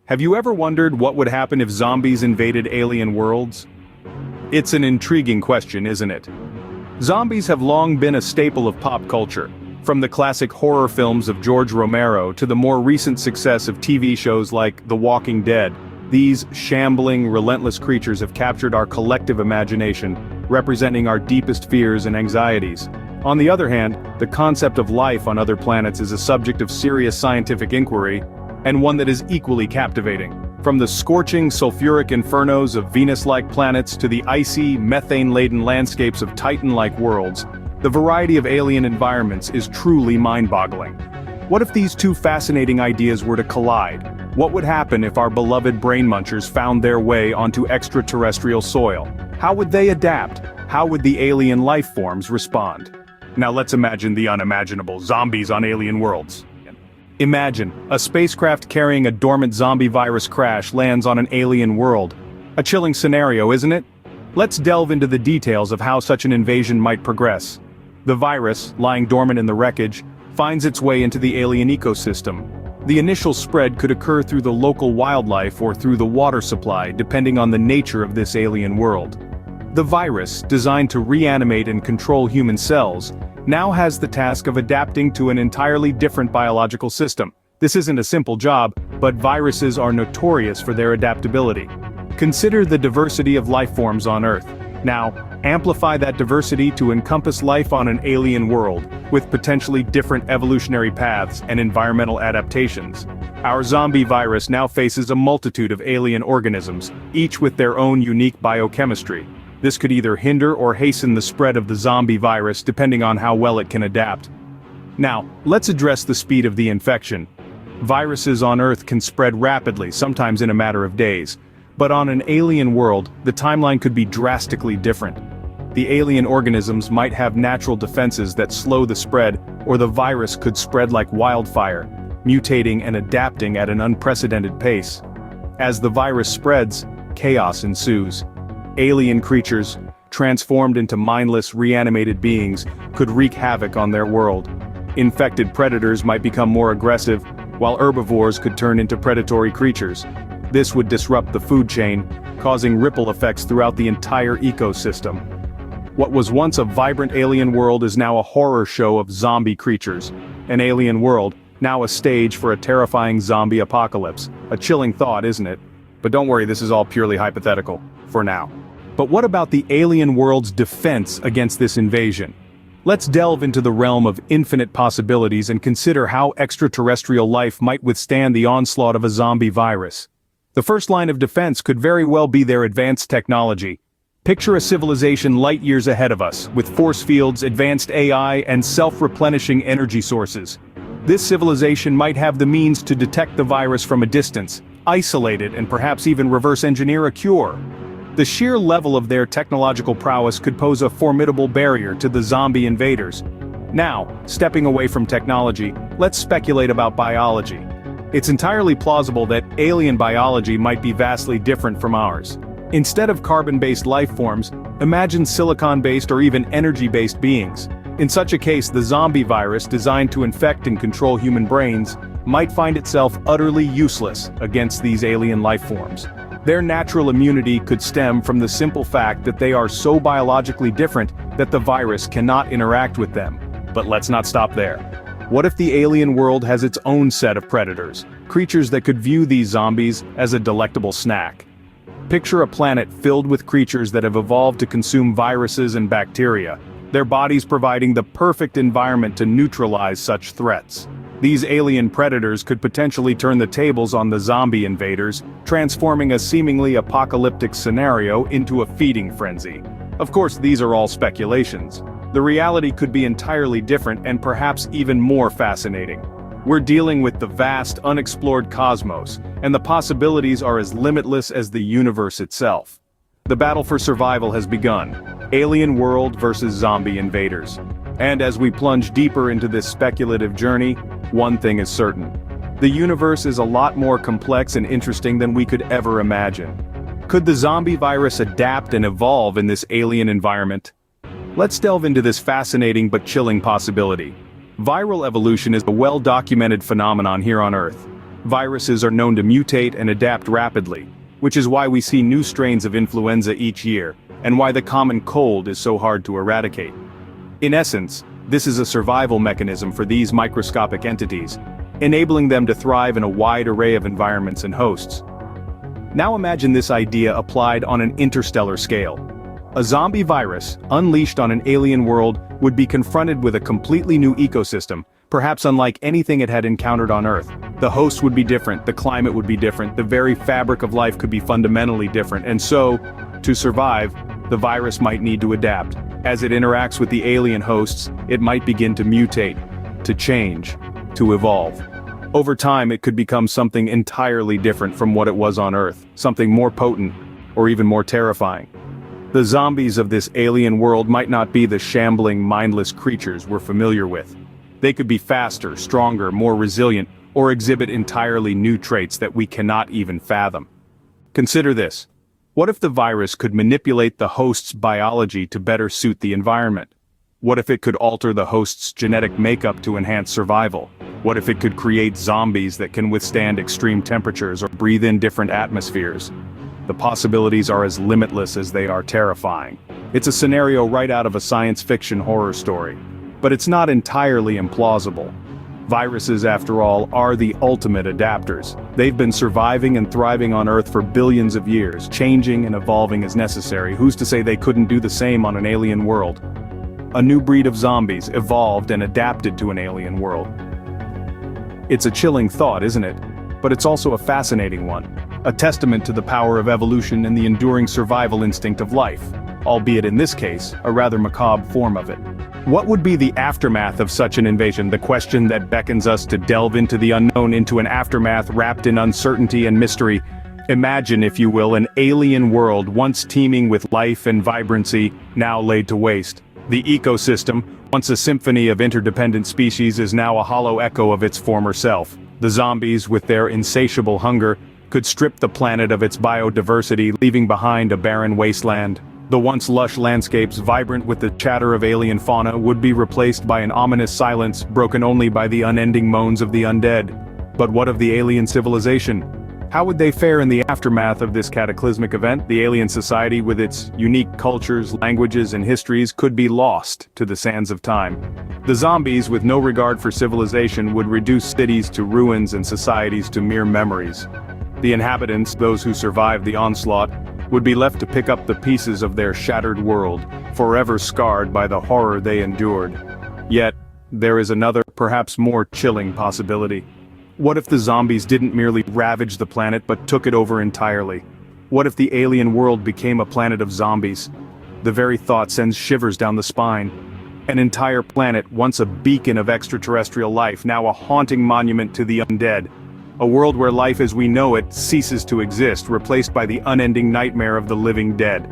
Have you ever wondered what would happen if zombies invaded alien worlds? It's an intriguing question, isn't it? Zombies have long been a staple of pop culture, from the classic horror films of George Romero to the more recent success of TV shows like The Walking Dead. These shambling, relentless creatures have captured our collective imagination, representing our deepest fears and anxieties. On the other hand, the concept of life on other planets is a subject of serious scientific inquiry, and one that is equally captivating. From the scorching sulfuric infernos of Venus-like planets to the icy, methane-laden landscapes of Titan-like worlds, the variety of alien environments is truly mind-boggling. What if these two fascinating ideas were to collide? What would happen if our beloved brain munchers found their way onto extraterrestrial soil? How would they adapt? How would the alien life forms respond? Now let's imagine the unimaginable: zombies on alien worlds. Imagine, a spacecraft carrying a dormant zombie virus crash lands on an alien world. A chilling scenario, isn't it? Let's delve into the details of how such an invasion might progress. The virus, lying dormant in the wreckage, finds its way into the alien ecosystem. The initial spread could occur through the local wildlife or through the water supply, depending on the nature of this alien world. The virus, designed to reanimate and control human cells, now has the task of adapting to an entirely different biological system. This isn't a simple job, but viruses are notorious for their adaptability. Consider the diversity of life forms on Earth. Now, amplify that diversity to encompass life on an alien world, with potentially different evolutionary paths and environmental adaptations. Our zombie virus now faces a multitude of alien organisms, each with their own unique biochemistry. This could either hinder or hasten the spread of the zombie virus depending on how well it can adapt. Now, let's address the speed of the infection. Viruses on Earth can spread rapidly, sometimes in a matter of days. But on an alien world, the timeline could be drastically different. The alien organisms might have natural defenses that slow the spread, or the virus could spread like wildfire, mutating and adapting at an unprecedented pace. As the virus spreads, chaos ensues. Alien creatures, transformed into mindless, reanimated beings, could wreak havoc on their world. Infected predators might become more aggressive, while herbivores could turn into predatory creatures. This would disrupt the food chain, causing ripple effects throughout the entire ecosystem. What was once a vibrant alien world is now a horror show of zombie creatures. An alien world, now a stage for a terrifying zombie apocalypse. A chilling thought, isn't it? But don't worry, this is all purely hypothetical, for now. But what about the alien world's defense against this invasion? Let's delve into the realm of infinite possibilities and consider how extraterrestrial life might withstand the onslaught of a zombie virus. The first line of defense could very well be their advanced technology. Picture a civilization light years ahead of us, with force fields, advanced AI, and self-replenishing energy sources. This civilization might have the means to detect the virus from a distance, isolate it, and perhaps even reverse engineer a cure. The sheer level of their technological prowess could pose a formidable barrier to the zombie invaders. Now, stepping away from technology, let's speculate about biology. It's entirely plausible that alien biology might be vastly different from ours. Instead of carbon-based life forms, imagine silicon-based or even energy-based beings. In such a case, the zombie virus, designed to infect and control human brains, might find itself utterly useless against these alien life forms. Their natural immunity could stem from the simple fact that they are so biologically different that the virus cannot interact with them. But let's not stop there. What if the alien world has its own set of predators, creatures that could view these zombies as a delectable snack? Picture a planet filled with creatures that have evolved to consume viruses and bacteria, their bodies providing the perfect environment to neutralize such threats. These alien predators could potentially turn the tables on the zombie invaders, transforming a seemingly apocalyptic scenario into a feeding frenzy. Of course, these are all speculations. The reality could be entirely different and perhaps even more fascinating. We're dealing with the vast, unexplored cosmos, and the possibilities are as limitless as the universe itself. The battle for survival has begun. Alien world versus zombie invaders. And as we plunge deeper into this speculative journey, one thing is certain. The universe is a lot more complex and interesting than we could ever imagine. Could the zombie virus adapt and evolve in this alien environment? Let's delve into this fascinating but chilling possibility. Viral evolution is a well-documented phenomenon here on Earth. Viruses are known to mutate and adapt rapidly, which is why we see new strains of influenza each year, and why the common cold is so hard to eradicate. In essence, this is a survival mechanism for these microscopic entities, enabling them to thrive in a wide array of environments and hosts. Now imagine this idea applied on an interstellar scale. A zombie virus, unleashed on an alien world, would be confronted with a completely new ecosystem, perhaps unlike anything it had encountered on Earth. The host would be different, the climate would be different, the very fabric of life could be fundamentally different, and so, to survive, the virus might need to adapt. As it interacts with the alien hosts, it might begin to mutate, to change, to evolve. Over time, it could become something entirely different from what it was on Earth, something more potent, or even more terrifying. The zombies of this alien world might not be the shambling, mindless creatures we're familiar with. They could be faster, stronger, more resilient, or exhibit entirely new traits that we cannot even fathom. Consider this. What if the virus could manipulate the host's biology to better suit the environment? What if it could alter the host's genetic makeup to enhance survival? What if it could create zombies that can withstand extreme temperatures or breathe in different atmospheres? The possibilities are as limitless as they are terrifying. It's a scenario right out of a science fiction horror story. But it's not entirely implausible. Viruses, after all, are the ultimate adapters. They've been surviving and thriving on Earth for billions of years, changing and evolving as necessary. Who's to say they couldn't do the same on an alien world? A new breed of zombies evolved and adapted to an alien world. It's a chilling thought, isn't it? But it's also a fascinating one. A testament to the power of evolution and the enduring survival instinct of life, albeit in this case, a rather macabre form of it. What would be the aftermath of such an invasion? The question that beckons us to delve into the unknown, into an aftermath wrapped in uncertainty and mystery. Imagine, if you will, an alien world once teeming with life and vibrancy, now laid to waste. The ecosystem, once a symphony of interdependent species, is now a hollow echo of its former self. The zombies, with their insatiable hunger, could strip the planet of its biodiversity, leaving behind a barren wasteland. The once lush landscapes, vibrant with the chatter of alien fauna, would be replaced by an ominous silence, broken only by the unending moans of the undead. But what of the alien civilization? How would they fare in the aftermath of this cataclysmic event? The alien society, with its unique cultures, languages, and histories, could be lost to the sands of time. The zombies, with no regard for civilization, would reduce cities to ruins and societies to mere memories. The inhabitants, those who survived the onslaught, would be left to pick up the pieces of their shattered world, forever scarred by the horror they endured. Yet, there is another, perhaps more chilling possibility. What if the zombies didn't merely ravage the planet but took it over entirely? What if the alien world became a planet of zombies? The very thought sends shivers down the spine. An entire planet, once a beacon of extraterrestrial life, now a haunting monument to the undead. A world where life as we know it ceases to exist, replaced by the unending nightmare of the living dead.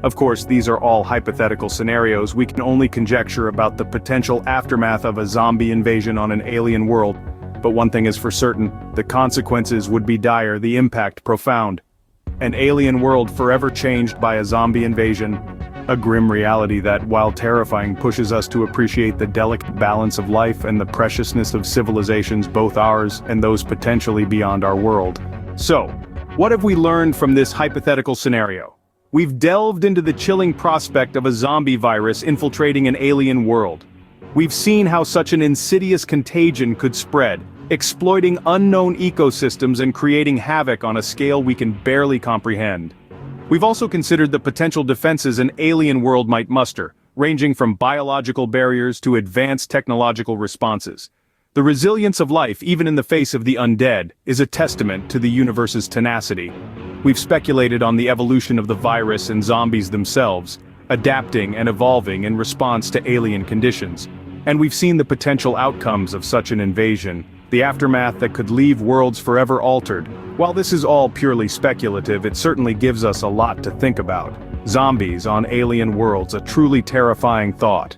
Of course, these are all hypothetical scenarios. We can only conjecture about the potential aftermath of a zombie invasion on an alien world. But one thing is for certain, the consequences would be dire, the impact profound. An alien world forever changed by a zombie invasion. A grim reality that, while terrifying, pushes us to appreciate the delicate balance of life and the preciousness of civilizations, both ours and those potentially beyond our world. So, what have we learned from this hypothetical scenario? We've delved into the chilling prospect of a zombie virus infiltrating an alien world. We've seen how such an insidious contagion could spread, exploiting unknown ecosystems and creating havoc on a scale we can barely comprehend. We've also considered the potential defenses an alien world might muster, ranging from biological barriers to advanced technological responses. The resilience of life, even in the face of the undead, is a testament to the universe's tenacity. We've speculated on the evolution of the virus and zombies themselves, adapting and evolving in response to alien conditions. And we've seen the potential outcomes of such an invasion, the aftermath that could leave worlds forever altered. While this is all purely speculative, it certainly gives us a lot to think about. Zombies on alien worlds, a truly terrifying thought.